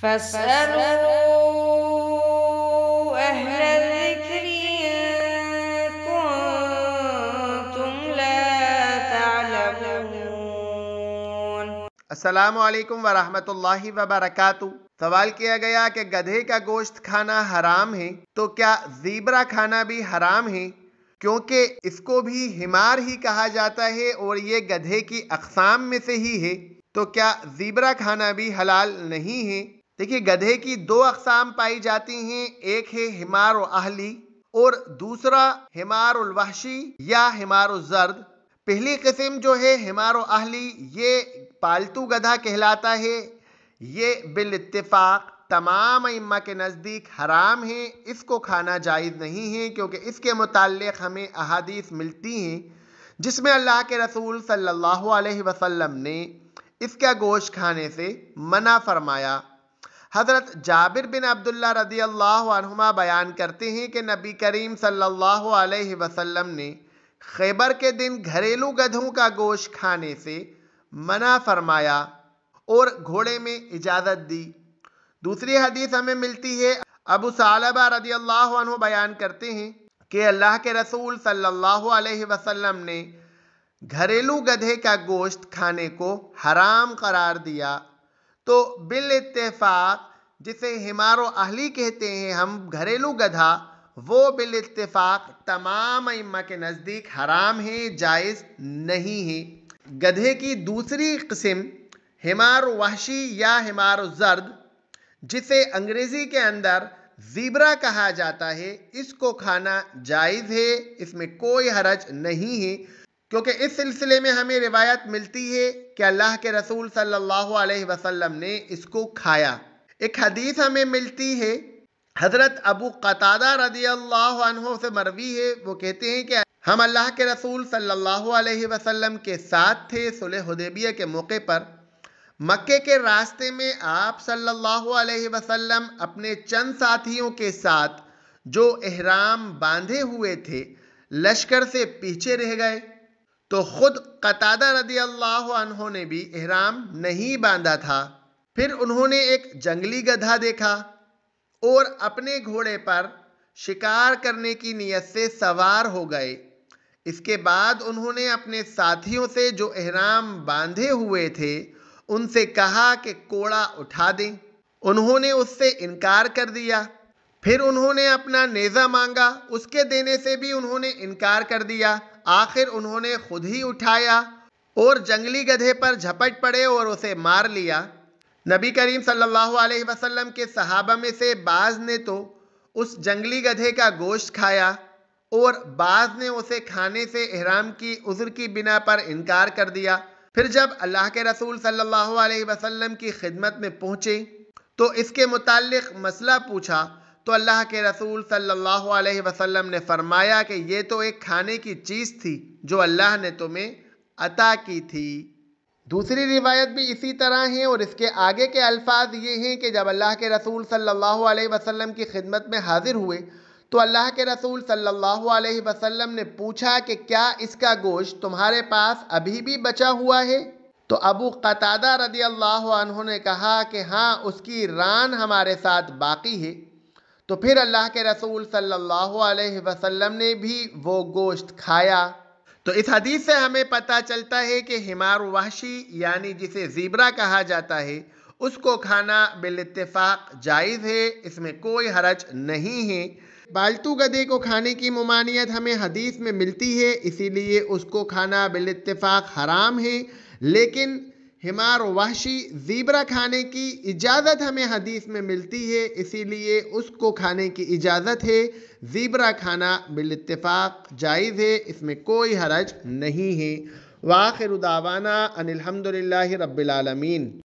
فاسألوا أهل الذكر إن كنتم لا تعلمون۔ السلام علیکم ورحمۃ اللہ وبرکاتہ۔ سوال کیا گیا کہ گدھے کا گوشت کھانا حرام ہے تو کیا زیبرا کھانا بھی حرام ہے؟ کیونکہ اس کو بھی حمار ہی کہا جاتا ہے اور یہ گدھے کی اقسام میں سے ہی ہے، تو کیا زیبرا کھانا بھی حلال نہیں ہے؟ دیکھیے، گدھے کی دو اقسام پائی جاتی ہیں، ایک ہے حمار و اہلی اور دوسرا حمار الوحشی یا حمار الزرد۔ پہلی قسم جو ہے حمار و اہلی، یہ پالتو گدھا کہلاتا ہے۔ یہ بالاتفاق تمام ائمہ کے نزدیک حرام ہے، اس کو کھانا جائز نہیں ہے، کیونکہ اس کے متعلق ہمیں احادیث ملتی ہیں جس میں اللہ کے رسول صلی اللہ علیہ وسلم نے اس کا گوشت کھانے سے منع فرمایا۔ حضرت جابر بن عبداللہ رضی اللہ عنہما بیان کرتے ہیں کہ نبی کریم صلی اللہ علیہ وسلم نے خیبر کے دن گھریلو گدھوں کا گوشت کھانے سے منع فرمایا اور گھوڑے میں اجازت دی۔ دوسری حدیث ہمیں ملتی ہے، ابو ثعلبہ رضی اللہ عنہ بیان کرتے ہیں کہ اللہ کے رسول صلی اللہ علیہ وسلم نے گھریلو گدھے کا گوشت کھانے کو حرام قرار دیا۔ تو بالاتفاق جسے حمار و اہلی کہتے ہیں ہم، گھریلو گدھا، وہ بالاتفاق تمام ائمہ کے نزدیک حرام ہے، جائز نہیں ہے۔ گدھے کی دوسری قسم حمار وحشی یا حمار الزرد، جسے انگریزی کے اندر زیبرا کہا جاتا ہے، اس کو کھانا جائز ہے، اس میں کوئی حرج نہیں ہے، کیونکہ اس سلسلے میں ہمیں روایت ملتی ہے کہ اللہ کے رسول صلی اللہ علیہ وسلم نے اس کو کھایا۔ ایک حدیث ہمیں ملتی ہے، حضرت ابو قتادہ رضی اللہ عنہ سے مروی ہے، وہ کہتے ہیں کہ ہم اللہ کے رسول صلی اللہ علیہ وسلم کے ساتھ تھے صلح حدیبیہ کے موقع پر۔ مکے کے راستے میں آپ صلی اللہ علیہ وسلم اپنے چند ساتھیوں کے ساتھ جو احرام باندھے ہوئے تھے لشکر سے پیچھے رہ گئے، تو خود قتادہ رضی اللہ عنہ نے بھی احرام نہیں باندھا تھا۔ پھر انہوں نے ایک جنگلی گدھا دیکھا اور اپنے گھوڑے پر شکار کرنے کی نیت سے سوار ہو گئے۔ اس کے بعد انہوں نے اپنے ساتھیوں سے جو احرام باندھے ہوئے تھے ان سے کہا کہ کوڑا اٹھا دیں۔ انہوں نے اس سے انکار کر دیا۔ پھر انہوں نے اپنا نیزہ مانگا، اس کے دینے سے بھی انہوں نے انکار کر دیا۔ آخر انہوں نے خود ہی اٹھایا اور جنگلی گدھے پر جھپٹ پڑے اور اسے مار لیا۔ نبی کریم صلی اللہ علیہ وسلم کے صحابہ میں سے بعض نے تو اس جنگلی گدھے کا گوشت کھایا اور بعض نے اسے کھانے سے احرام کی عذر کی بنا پر انکار کر دیا۔ پھر جب اللہ کے رسول صلی اللہ علیہ وسلم کی خدمت میں پہنچے تو اس کے متعلق مسئلہ پوچھا، تو اللہ کے رسول صلی اللہ علیہ وسلم نے فرمایا کہ یہ تو ایک کھانے کی چیز تھی جو اللہ نے تمہیں عطا کی تھی۔ دوسری روایت بھی اسی طرح ہے اور اس کے آگے کے الفاظ یہ ہیں کہ جب اللہ کے رسول صلی اللہ علیہ وسلم کی خدمت میں حاضر ہوئے تو اللہ کے رسول صلی اللہ علیہ وسلم نے پوچھا کہ کیا اس کا گوشت تمہارے پاس ابھی بھی بچا ہوا ہے؟ تو ابو قتادہ رضی اللہ عنہ نے کہا کہ ہاں، اس کی ران ہمارے ساتھ باقی ہے۔ تو پھر اللہ کے رسول صلی اللہ علیہ وسلم نے بھی وہ گوشت کھایا۔ تو اس حدیث سے ہمیں پتہ چلتا ہے کہ حمار وحشی یعنی جسے زیبرا کہا جاتا ہے، اس کو کھانا بالاتفاق جائز ہے، اس میں کوئی حرج نہیں ہے۔ پالتو گدھے کو کھانے کی ممانعت ہمیں حدیث میں ملتی ہے، اسی لیے اس کو کھانا بالاتفاق حرام ہے، لیکن حمار وحشی زیبرا کھانے کی اجازت ہمیں حدیث میں ملتی ہے، اسی لیے اس کو کھانے کی اجازت ہے۔ زیبرا کھانا بالاتفاق جائز ہے، اس میں کوئی حرج نہیں ہے۔ وآخر دعوانا ان الحمد للہ رب العالمین۔